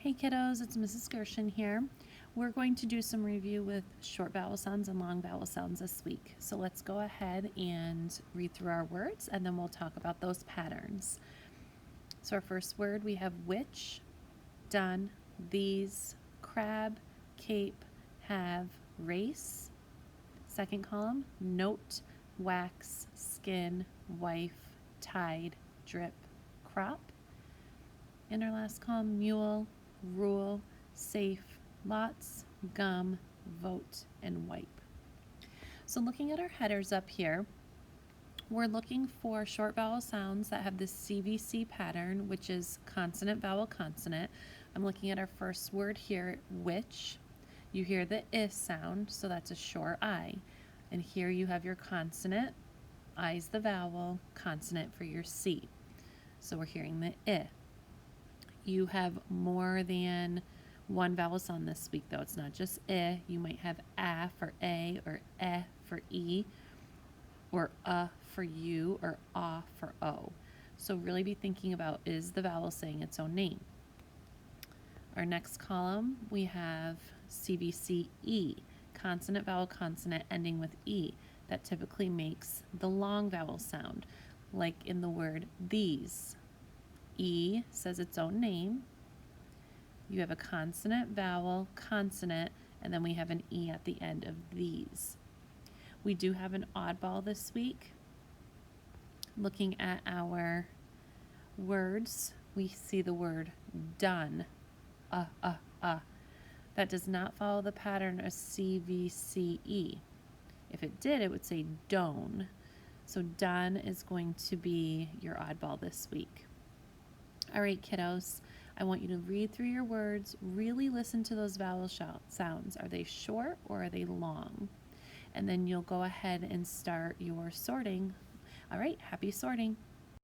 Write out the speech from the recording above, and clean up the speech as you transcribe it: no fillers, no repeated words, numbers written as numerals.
Hey kiddos, it's Mrs. Gershon here. We're going to do some review with short vowel sounds and long vowel sounds this week. So let's go ahead and read through our words and then we'll talk about those patterns. So our first word, we have which, done, these, crab, cape, have, race. Second column, note, wax, skin, wife, tide, drip, crop. In our last column, mule, rule, safe, lots, gum, vote, and wipe. So looking at our headers up here, we're looking for short vowel sounds that have this CVC pattern, which is consonant, vowel, consonant. I'm looking at our first word here, which. You hear the I sound, so that's a short I. And here you have your consonant, I's the vowel, consonant for your C. So we're hearing the I. You have more than one vowel sound this week, though. It's not just I. You might have A for A, or E for E, or for U, or A for O. So really be thinking about, is the vowel saying its own name? Our next column, we have CVC E, consonant, vowel, consonant ending with E. That typically makes the long vowel sound, like in the word these. E says its own name. You have a consonant, vowel, consonant, and then we have an E at the end of these. We do have an oddball this week. Looking at our words, we see the word done. That does not follow the pattern of CVCE. If it did, it would say don. So done is going to be your oddball this week. All right, kiddos, I want you to read through your words, really listen to those vowel sounds. Are they short or are they long? And then you'll go ahead and start your sorting. All right, happy sorting.